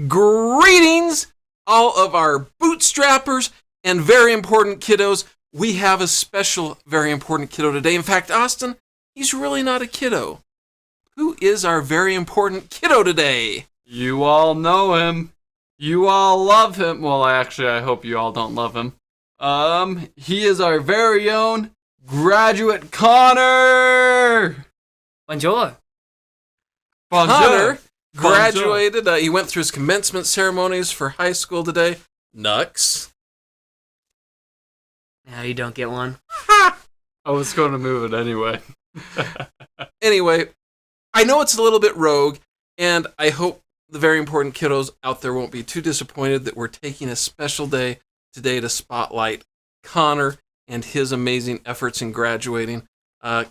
Greetings, all of our bootstrappers and very important kiddos. We have a special, very important kiddo today. In fact, Austin, he's really not a kiddo. Who is our very important kiddo today? You all know him. You all love him. Well, actually, I hope you all don't love him. He is our very own graduate Connor. Bonjour. Connor graduated. He went through his commencement ceremonies for high school today. Nux. Now you don't get one. I was going to move it anyway. Anyway, I know it's a little bit rogue, and I hope the very important kiddos out there won't be too disappointed that we're taking a special day today to spotlight Connor and his amazing efforts in graduating.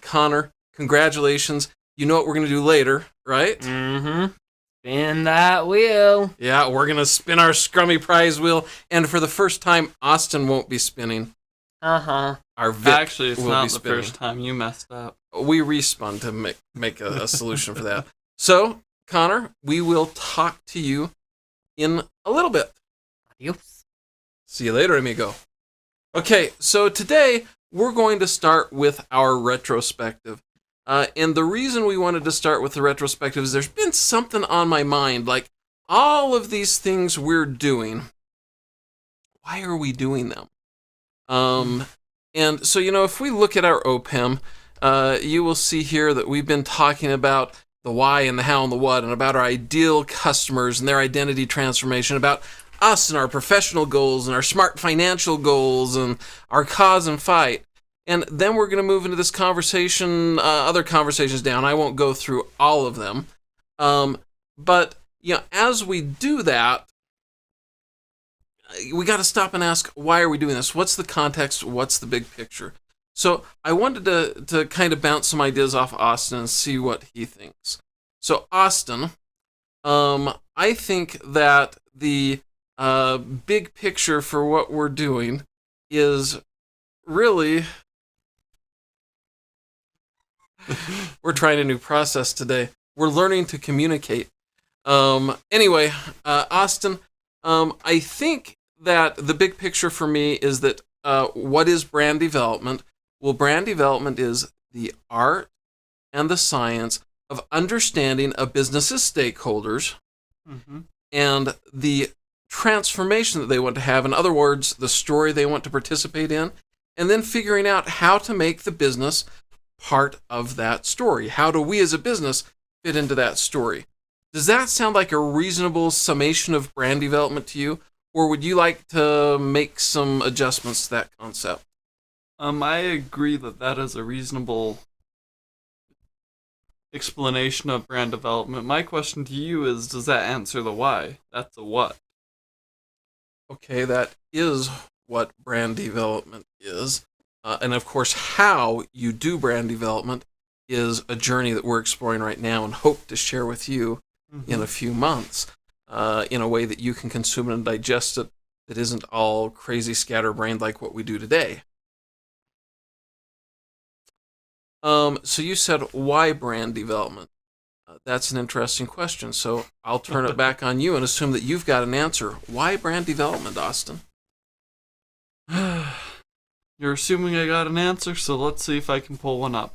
Connor, congratulations. You know what we're going to do later, right? Mm-hmm. Spin that wheel. Yeah, we're going to spin our scrummy prize wheel, and for the first time, Austin won't be spinning. Uh-huh. Our Vic Actually, it's will not be the spinning. first time you messed up. We respun to make a solution for that. So, Connor, we will talk to you in a little bit. Adios. See you later, amigo. Okay, so today we're going to start with our retrospective. And the reason we wanted to start with the retrospective is there's been something on my mind, like all of these things we're doing. Why are we doing them? And so, if we look at our OPEM, you will see here that we've been talking about the why and the how and the what, and about our ideal customers and their identity transformation, about us and our professional goals and our smart financial goals and our cause and fight. And then we're going to move into this conversation, other conversations down. I won't go through all of them. But, as we do that, we got to stop and ask, why are we doing this? What's the context? What's the big picture? So I wanted to kind of bounce some ideas off Austin and see what he thinks. So Austin, I think that the big picture for what we're doing is really... We're trying a new process today. We're learning to communicate. Anyway, Austin, I think that the big picture for me is that what is brand development? Well, brand development is the art and the science of understanding a business's stakeholders and the transformation that they want to have. In other words, the story they want to participate in, and then figuring out how to make the business part of that story. How do we as a business fit into that story? Does that sound like a reasonable summation of brand development to you? Or would you like to make some adjustments to that concept? I agree that is a reasonable explanation of brand development. My question to you is, does that answer the why? That's a what. Okay, that is what brand development is. And of course, how you do brand development is a journey that we're exploring right now and hope to share with you in a few months in a way that you can consume it and digest it that isn't all crazy scatterbrained like what we do today. So you said, why brand development? That's an interesting question. So I'll turn it back on you and assume that you've got an answer. Why brand development, Austin? You're assuming I got an answer, so let's see if I can pull one up.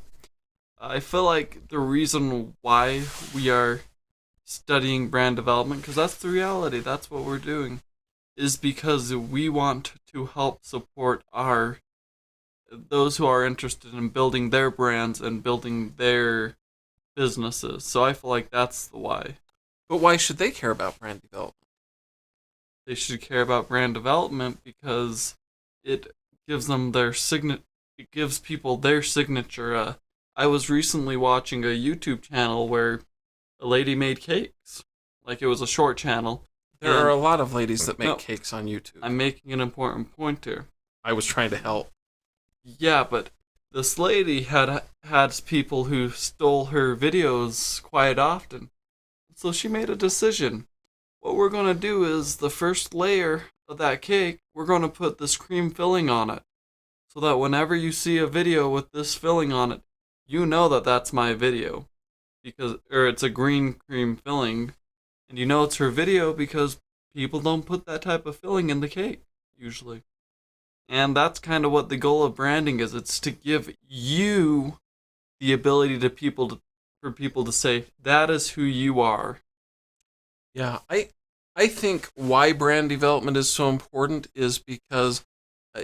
I feel like the reason why we are studying brand development, because that's the reality, that's what we're doing, is because we want to help support those who are interested in building their brands and building their businesses. So I feel like that's the why. But why should they care about brand development? They should care about brand development because it gives them it gives people their signature. I was recently watching a YouTube channel where a lady made cakes. Like, it was a short channel. There are a lot of ladies that make cakes on YouTube. I'm making an important point here. I was trying to help. Yeah, but this lady had people who stole her videos quite often. So she made a decision. What we're going to do is the first layer of that cake, we're going to put this cream filling on it. So that whenever you see a video with this filling on it, you know that that's my video. Or it's a green cream filling. And you know it's her video because people don't put that type of filling in the cake, usually. And that's kind of what the goal of branding is. It's to give you the ability for people to say, that is who you are. Yeah, I think why brand development is so important is because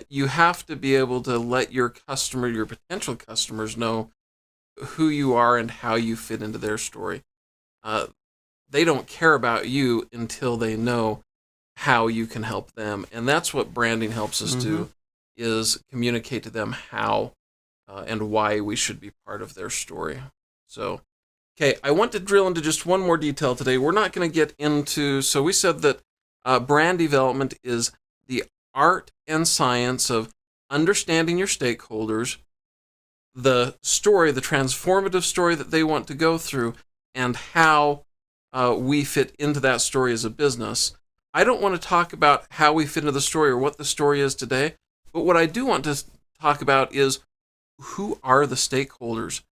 you have to be able to let your potential customers know who you are and how you fit into their story. They don't care about you until they know how you can help them, and that's what branding helps us do, is communicate to them how and why we should be part of their story. So, okay, I want to drill into just one more detail today. We're not going to get into, so we said that brand development is the art and science of understanding your stakeholders, the story, the transformative story that they want to go through, and how we fit into that story as a business. I don't want to talk about how we fit into the story or what the story is today, but what I do want to talk about is who are the stakeholders.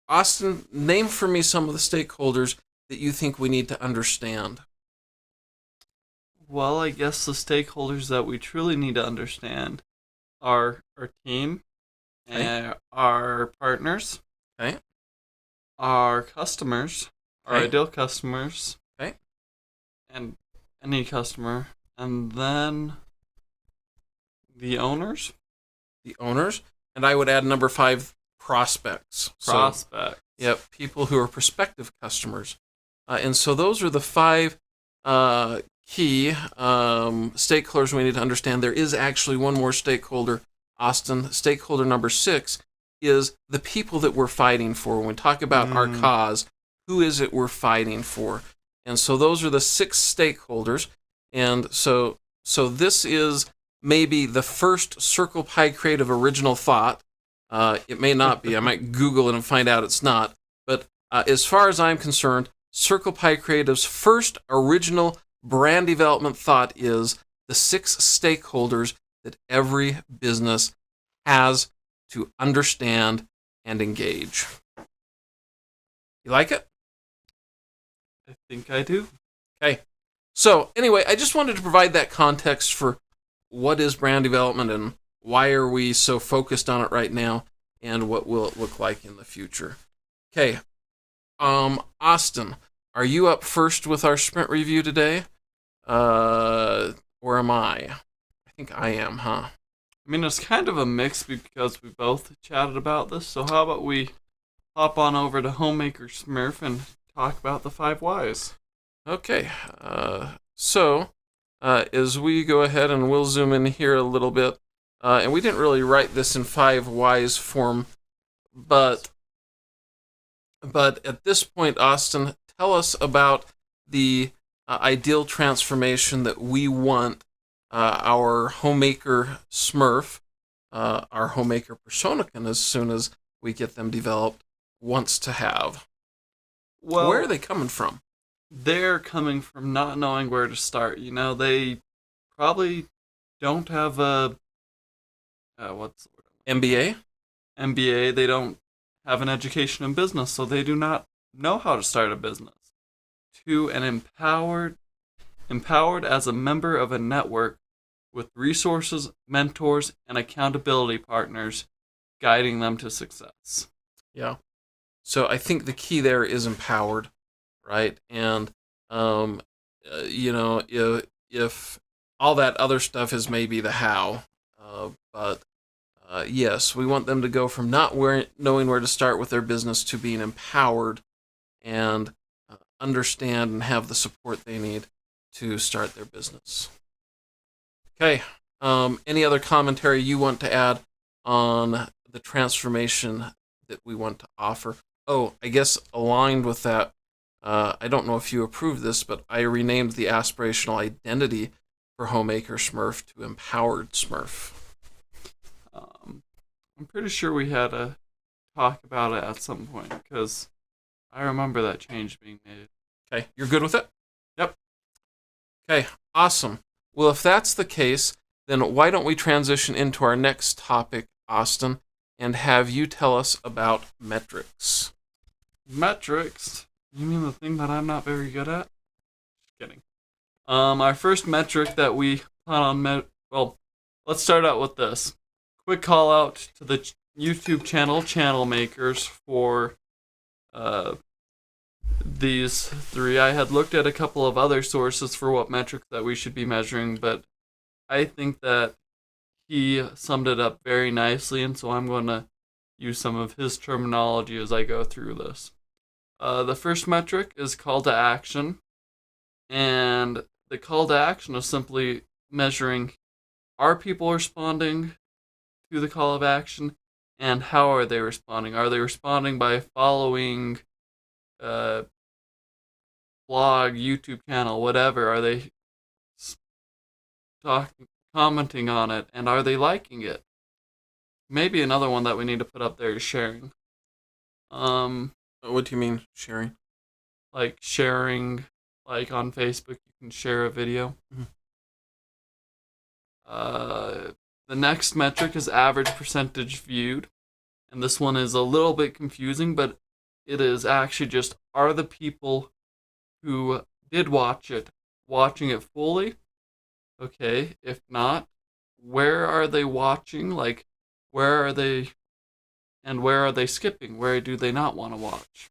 Austin, name for me some of the stakeholders that you think we need to understand. Well, I guess the stakeholders that we truly need to understand are our team, and our partners, our customers, our ideal customers, and any customer, and then the owners. The owners, and I would add number 5, prospects. Prospects. So, yep, people who are prospective customers. And so those are the 5 key stakeholders we need to understand. There is actually one more stakeholder, Austin. Stakeholder number 6 is the people that we're fighting for. When we talk about our cause, who is it we're fighting for? And so those are the 6 stakeholders. And so this is maybe the first Circle Pie Creative original thought. It may not be. I might Google it and find out it's not. But as far as I'm concerned, Circle Pie Creative's first original brand development thought is the 6 stakeholders that every business has to understand and engage. You like it? I think I do. Okay. So anyway, I just wanted to provide that context for what is brand development and why are we so focused on it right now and what will it look like in the future. Okay. Austin, are you up first with our sprint review today? Or am I? I think I am, huh? I mean, it's kind of a mix because we both chatted about this, so how about we hop on over to Homemaker Smurf and talk about the 5 whys. Okay, so as we go ahead and we'll zoom in here a little bit, and we didn't really write this in 5 whys form, but at this point, Austin, tell us about the ideal transformation that we want our Homemaker Smurf, our Homemaker Personakin, as soon as we get them developed, wants to have. Well, where are they coming from? They're coming from not knowing where to start. You know, they probably don't have a what's the word? MBA? MBA. They don't have an education in business, so they do not know how to start a business. To an empowered as a member of a network with resources, mentors, and accountability partners guiding them to success. Yeah. So I think the key there is empowered, right? And, you know, if all that other stuff is maybe the how, but yes, we want them to go from not knowing where to start with their business to being empowered and understand and have the support they need to start their business. Okay. Any other commentary you want to add on the transformation that we want to offer? Oh, I guess aligned with that, I don't know if you approve this, but I renamed the aspirational identity for Homemaker Smurf to Empowered Smurf. I'm pretty sure we had a talk about it at some point because I remember that change being made. Okay, you're good with it? Yep. Okay, awesome. Well, if that's the case, then why don't we transition into our next topic, Austin, and have you tell us about metrics. Metrics. You mean the thing that I'm not very good at? Just kidding. Our first metric that we plan on well, let's start out with this. Quick call out to the YouTube channel makers for these three. I had looked at a couple of other sources for what metrics that we should be measuring, but I think that he summed it up very nicely, and so I'm going to use some of his terminology as I go through this. The first metric is call to action, and the call to action is simply measuring, are people responding to the call of action, and how are they responding? Are they responding by following blog, YouTube channel, whatever? Are they commenting on it, and are they liking it? Maybe another one that we need to put up there is sharing. What do you mean, sharing? Like sharing, like on Facebook, you can share a video. Mm-hmm. The next metric is average percentage viewed. And this one is a little bit confusing, but it is actually just, are the people who did watch it watching it fully? Okay, if not, where are they watching? Like, where are they, and where are they skipping? Where do they not want to watch?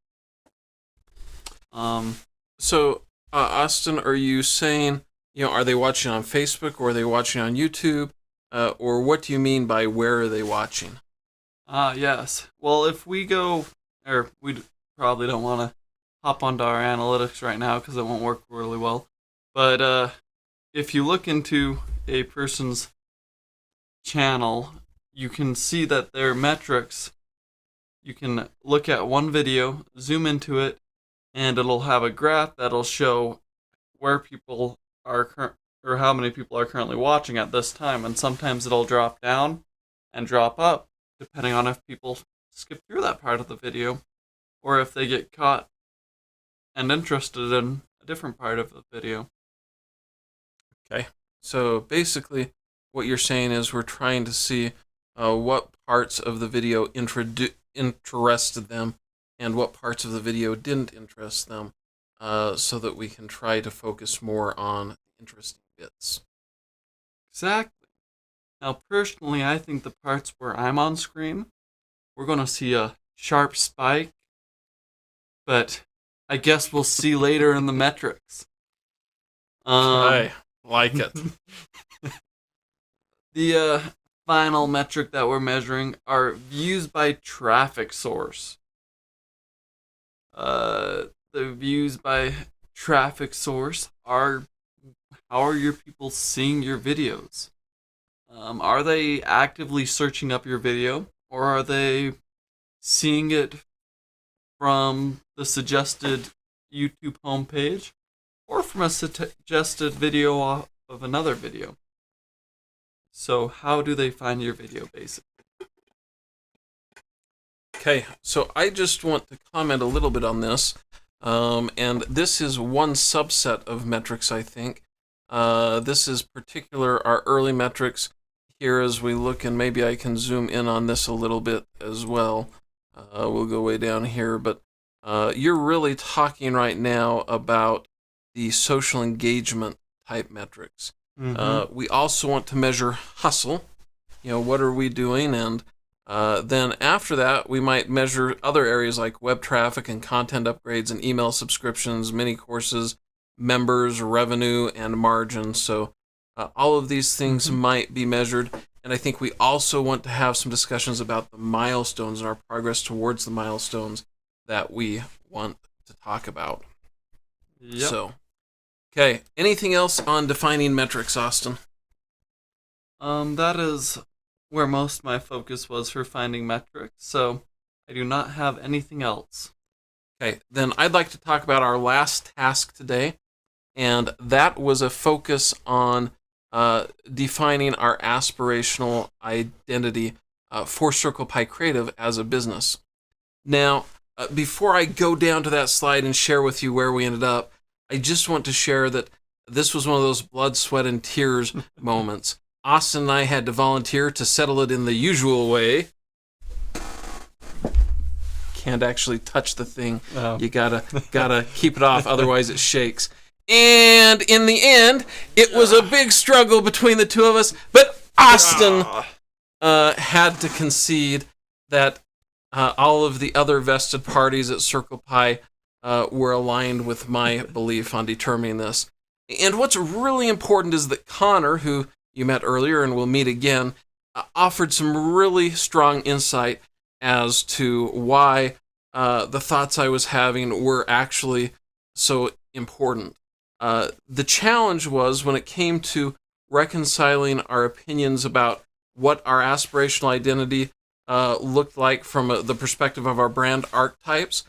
So, Austin, are you saying, are they watching on Facebook, or are they watching on YouTube? Or what do you mean by where are they watching? Yes. Well, if we go, or we probably don't want to hop onto our analytics right now because it won't work really well. But if you look into a person's channel, you can see that their metrics, you can look at one video, zoom into it, and it'll have a graph that'll show where people are or how many people are currently watching at this time. And sometimes it'll drop down and drop up, depending on if people skip through that part of the video, or if they get caught and interested in a different part of the video. Okay, so basically what you're saying is we're trying to see what parts of the video interested them and what parts of the video didn't interest them, so that we can try to focus more on interesting bits. Exactly. Now, personally, I think the parts where I'm on screen, we're going to see a sharp spike, but I guess we'll see later in the metrics. I like it. The final metric that we're measuring are views by traffic source. The views by traffic source are, how are your people seeing your videos? Are they actively searching up your video, or are they seeing it from the suggested YouTube homepage, or from a suggested video of another video? So how do they find your video, basically? Okay, so I just want to comment a little bit on this, and this is one subset of metrics, I think. This is our early metrics here as we look, and maybe I can zoom in on this a little bit as well. We'll go way down here, but you're really talking right now about the social engagement type metrics. Mm-hmm. We also want to measure hustle. What are we doing? And then after that, we might measure other areas like web traffic and content upgrades and email subscriptions, mini courses, members, revenue, and margin. So all of these things might be measured. And I think we also want to have some discussions about the milestones and our progress towards the milestones that we want to talk about. Yep. So, okay, anything else on defining metrics, Austin? That is where most of my focus was for finding metrics, so I do not have anything else. Okay, then I'd like to talk about our last task today, and that was a focus on defining our aspirational identity for Circle Pie Creative as a business. Now, before I go down to that slide and share with you where we ended up, I just want to share that this was one of those blood, sweat, and tears moments. Austin and I had to volunteer to settle it in the usual way. can't actually touch the thing. Oh. You gotta keep it off, otherwise it shakes. And in the end, it was a big struggle between the two of us, but Austin had to concede that all of the other vested parties at Circle Pi were aligned with my belief on determining this. And what's really important is that Connor, who you met earlier and will meet again, offered some really strong insight as to why the thoughts I was having were actually so important. The challenge was when it came to reconciling our opinions about what our aspirational identity looked like from the perspective of our brand archetypes.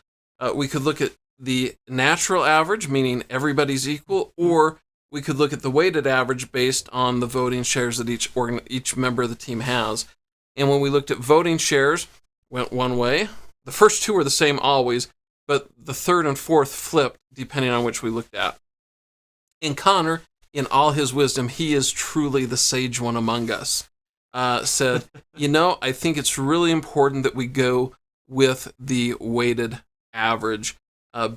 We could look at the natural average, meaning everybody's equal, or we could look at the weighted average based on the voting shares that each member of the team has. And when we looked at voting shares, went one way. The first two were the same always, but the third and fourth flipped depending on which we looked at. And Connor, in all his wisdom, he is truly the sage one among us, said, I think it's really important that we go with the weighted average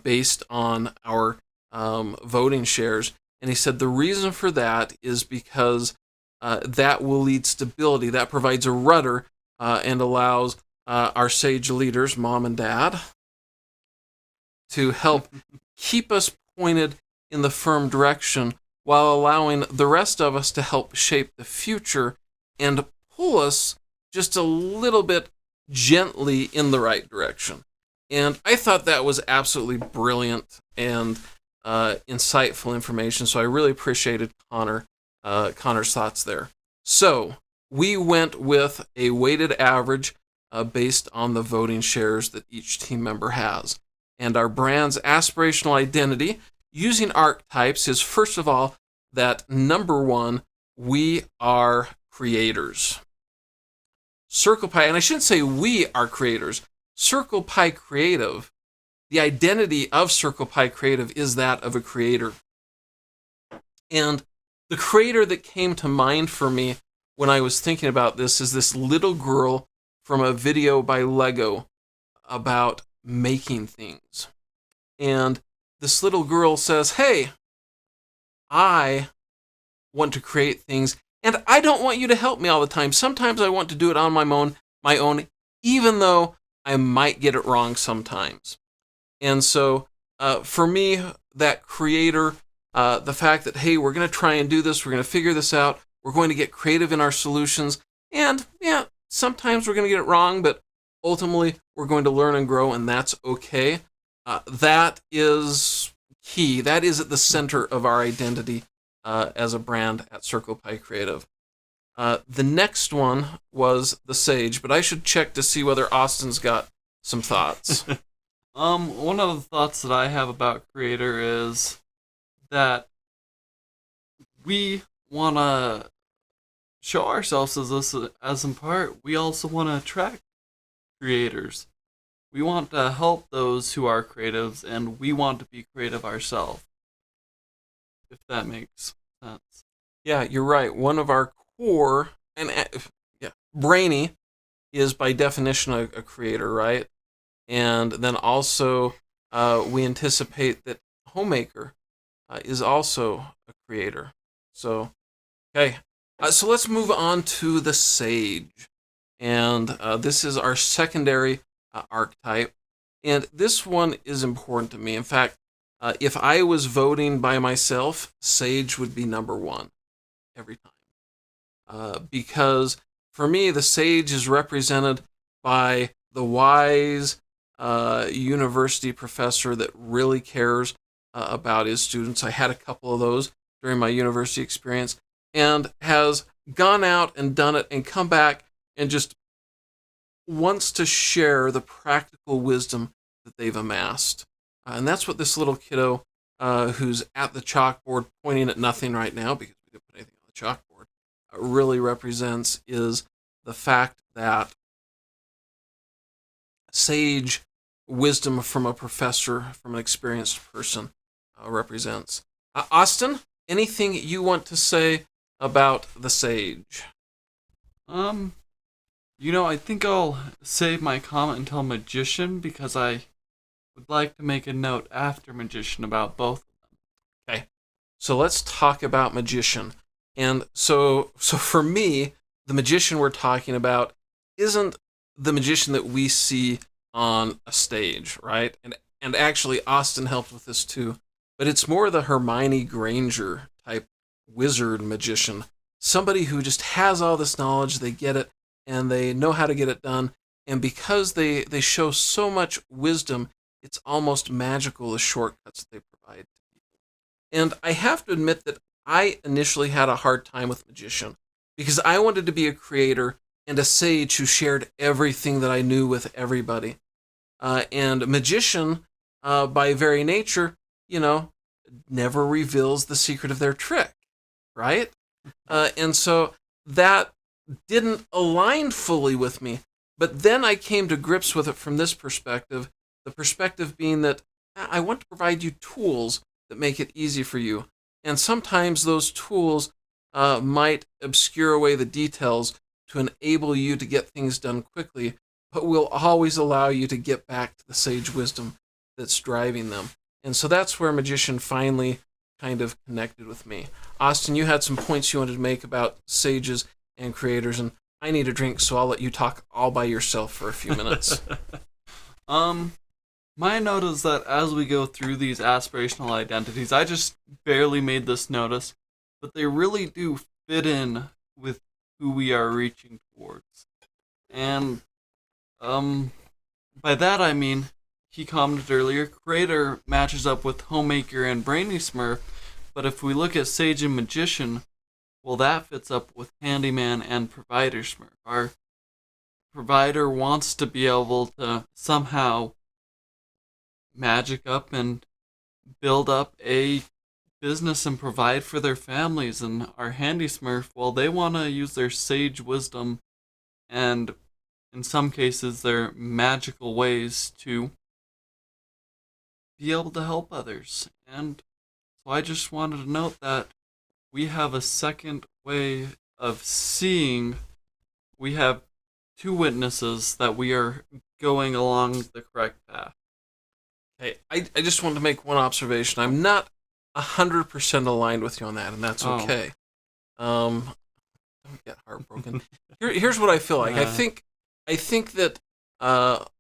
based on our voting shares. And he said the reason for that is because that will lead stability. That provides a rudder and allows our sage leaders, mom and dad, to help keep us pointed in the firm direction while allowing the rest of us to help shape the future and pull us just a little bit gently in the right direction. And I thought that was absolutely brilliant and insightful information, so I really appreciated Connor's thoughts there. So we went with a weighted average based on the voting shares that each team member has. And our brand's aspirational identity using archetypes is, first of all, that number one, we are creators. Circle Pi, and I shouldn't say we are creators, Circle Pi Creative, the identity of Circle Pi Creative is that of a creator. And the creator that came to mind for me when I was thinking about this is this little girl from a video by Lego about making things. And this little girl says, hey, I want to create things, and I don't want you to help me all the time. Sometimes I want to do it on my own, even though I might get it wrong sometimes. And so for me, that creator, the fact that, hey, we're going to try and do this, we're going to figure this out, we're going to get creative in our solutions, and yeah, sometimes we're going to get it wrong, but ultimately we're going to learn and grow, and that's okay. That is key. That is at the center of our identity as a brand at Circle Pi Creative. The next one was the Sage, but I should check to see whether Austin's got some thoughts. One of the thoughts that I have about Creator is that we want to show ourselves as in part, we also want to attract creators. We want to help those who are creatives, and we want to be creative ourselves. If that makes sense. Yeah, you're right. One of our core, and Brainy is by definition a creator, right? And then also we anticipate that Homemaker is also a creator. So, okay. So let's move on to the Sage. And this is our secondary archetype. And this one is important to me. In fact, if I was voting by myself, Sage would be number one every time. Because for me, the Sage is represented by the wise university professor that really cares about his students. I had a couple of those during my university experience, and has gone out and done it and come back and just wants to share the practical wisdom that they've amassed. And that's what this little kiddo who's at the chalkboard pointing at nothing right now, because we didn't put anything on the chalkboard, really represents, is the fact that sage wisdom from a professor, from an experienced person, represents. Austin, anything you want to say about the sage? I think I'll save my comment until magician because I would like to make a note after magician about both. Okay. So let's talk about magician. And so for me, the magician we're talking about isn't the magician that we see on a stage, right? And actually Austin helped with this too. But it's more the Hermione Granger type wizard magician. Somebody who just has all this knowledge, they get it, and they know how to get it done. And because they show so much wisdom, it's almost magical, the shortcuts they provide. And I have to admit that I initially had a hard time with magician because I wanted to be a creator and a sage who shared everything that I knew with everybody. And magician, by very nature, never reveals the secret of their trick, right? And so that didn't align fully with me. But then I came to grips with it from this perspective, the perspective being that I want to provide you tools that make it easy for you. And sometimes those tools might obscure away the details to enable you to get things done quickly, but will always allow you to get back to the sage wisdom that's driving them. And so that's where magician finally kind of connected with me. Austin, you had some points you wanted to make about sages and creators, and I need a drink, so I'll let you talk all by yourself for a few minutes. My note is that as we go through these aspirational identities, I just barely made this notice, but they really do fit in with who we are reaching towards. And by that I mean, he commented earlier, creator matches up with homemaker and brainy smurf, but if we look at sage and magician, well, that fits up with handyman and provider smurf. Our provider wants to be able to somehow magic up and build up a business and provide for their families, and our handy smurf, well, they want to use their sage wisdom and in some cases their magical ways to be able to help others. And so I just wanted to note that we have a second way of seeing. We have two witnesses that we are going along the correct path. Hey, I just wanted to make one observation. I'm not 100% aligned with you on that, and that's okay. Don't get heartbroken. Here's what I feel like. I think that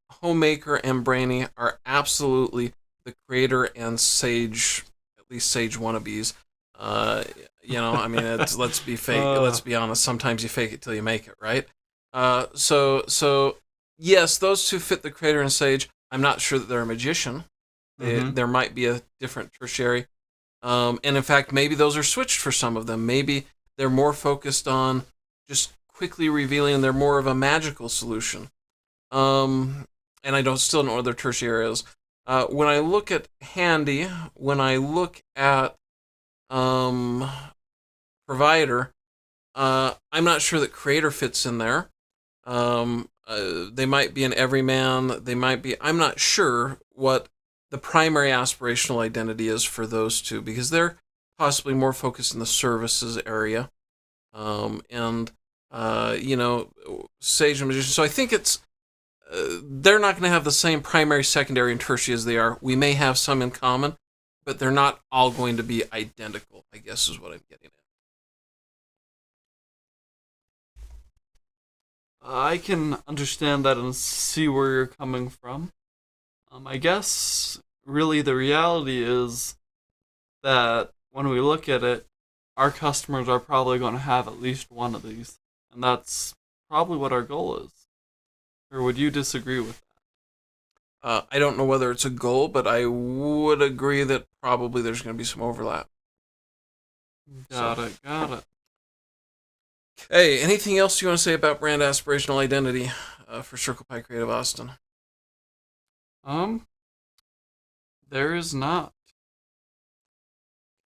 Homemaker and Brainy are absolutely the creator and sage, at least sage wannabes. I mean, let's be fake. Let's be honest. Sometimes you fake it till you make it, right? So yes, those two fit the creator and sage. I'm not sure that they're a magician. There might be a different tertiary. And in fact, maybe those are switched for some of them. Maybe they're more focused on just quickly revealing they're more of a magical solution. And I still don't know what their tertiary is. When I look at handy, when I look at provider, I'm not sure that creator fits in there. They might be an everyman. They might be. I'm not sure what the primary aspirational identity is for those two because they're possibly more focused in the services area, sage and magician. So I think it's they're not going to have the same primary, secondary, and tertiary as they are. We may have some in common, but they're not all going to be identical, I guess is what I'm getting at. I can understand that and see where you're coming from. I guess really the reality is that when we look at it, our customers are probably going to have at least one of these. And that's probably what our goal is. Or would you disagree with that? I don't know whether it's a goal, but I would agree that probably there's going to be some overlap. Got it. Hey, anything else you want to say about brand aspirational identity for Circle Pie Creative Austin? There is not.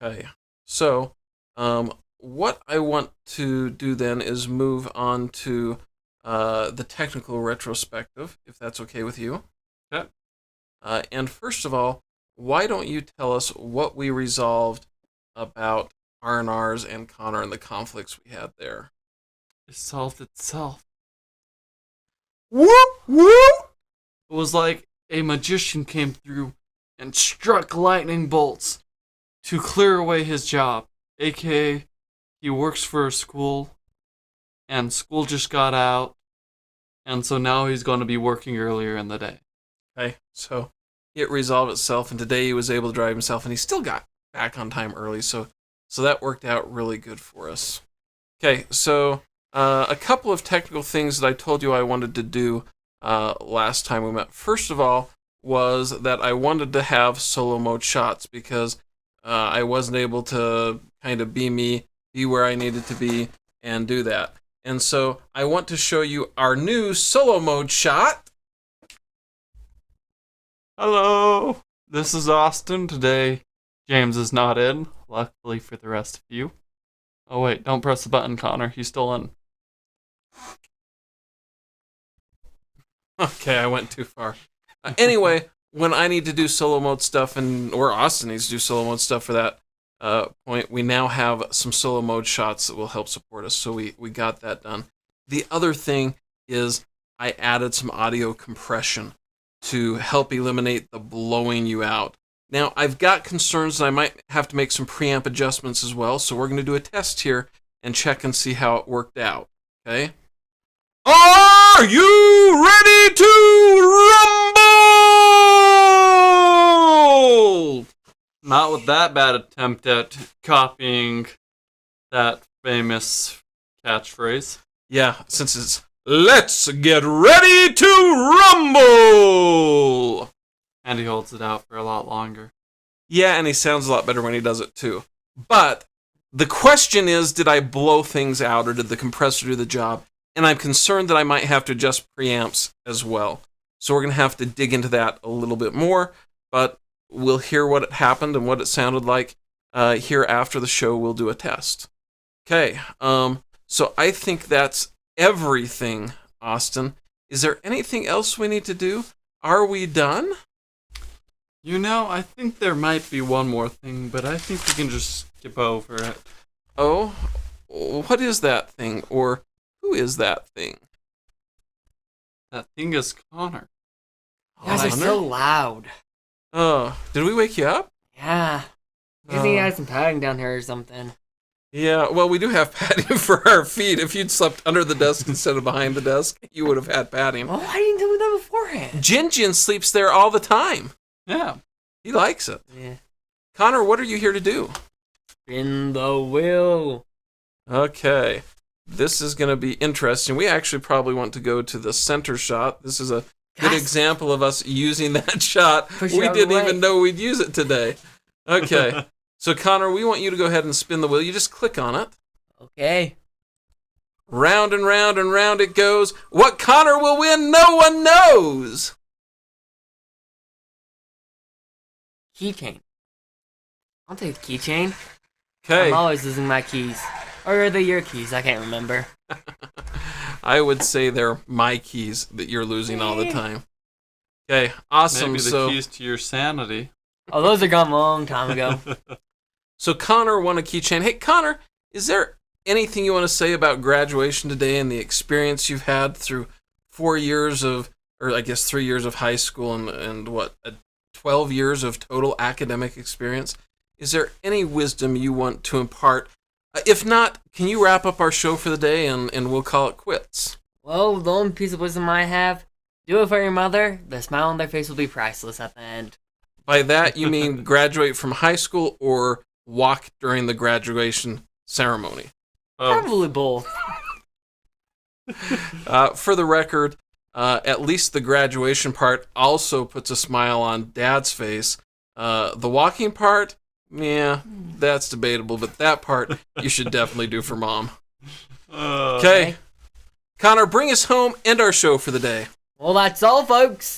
Okay, so what I want to do then is move on to the technical retrospective, if that's okay with you. Okay. And first of all, why don't you tell us what we resolved about R&Rs and Connor and the conflicts we had there? It solved itself. Whoop, whoop. It was like a magician came through and struck lightning bolts to clear away his job. AKA, he works for a school, and school just got out, and so now he's going to be working earlier in the day. Okay, so it resolved itself, and today he was able to drive himself, and he still got back on time early, so that worked out really good for us. Okay, so a couple of technical things that I told you I wanted to do last time we met. First of all was that I wanted to have solo mode shots because I wasn't able to kind of be me, be where I needed to be, and do that. And so I want to show you our new solo mode shot. Hello, this is Austin. Today, James is not in, luckily for the rest of you. Oh wait, don't press the button, Connor. He's still in. Okay, I went too far. Anyway, when I need to do solo mode stuff, or Austin needs to do solo mode stuff for that point, we now have some solo mode shots that will help support us. So we got that done. The other thing is I added some audio compression to help eliminate the blowing you out. Now, I've got concerns that I might have to make some preamp adjustments as well, so we're going to do a test here and check and see how it worked out. Okay? Are you ready to rumble? Not with that bad attempt at copying that famous catchphrase. Yeah, since it's let's get ready to rumble. And he holds it out for a lot longer. Yeah, and he sounds a lot better when he does it too. But the question is, did I blow things out or did the compressor do the job? And I'm concerned that I might have to adjust preamps as well. So we're going to have to dig into that a little bit more, but we'll hear what happened and what it sounded like here after the show. We'll do a test. Okay, so I think that's everything, Austin. Is there anything else we need to do? Are we done? You know, I think there might be one more thing, but I think we can just skip over it. Oh, what is that thing? Or who is that thing? That thing is Connor. You guys are Connor? so loud. Oh, did we wake you up? Yeah. I think you had some padding down here or something. Yeah, well, we do have padding for our feet. If you'd slept under the desk instead of behind the desk, you would have had padding. Oh, why didn't you tell me that beforehand? Jin sleeps there all the time. Yeah. He likes it. Yeah. Connor, what are you here to do? Spin the wheel. Okay. This is going to be interesting. We actually probably want to go to the center shot. This is a good Yes. example of us using that shot. Push it We out of the didn't way. even know we'd use it today. Okay. So, Connor, we want you to go ahead and spin the wheel. You just click on it. Okay. Round and round and round it goes. What Connor will win, no one knows. Keychain. I'll take the keychain. Okay. I'm always losing my keys. Or are they your keys? I can't remember. I would say they're my keys that you're losing all the time. Okay, awesome. Maybe the So, keys to your sanity. Oh, those are gone a long time ago. so Connor won a keychain. Hey, Connor, is there anything you want to say about graduation today and the experience you've had through 4 years of, or I guess 3 years of high school and what, 12 years of total academic experience? Is there any wisdom you want to impart? If not, can you wrap up our show for the day and we'll call it quits? Well, the only piece of wisdom I have, do it for your mother. The smile on their face will be priceless at the end. By that, you mean graduate from high school or walk during the graduation ceremony? Probably both. For the record, at least the graduation part also puts a smile on Dad's face. The walking part, yeah, that's debatable, but that part you should definitely do for Mom. Okay. Connor, bring us home, end our show for the day. Well, that's all, folks.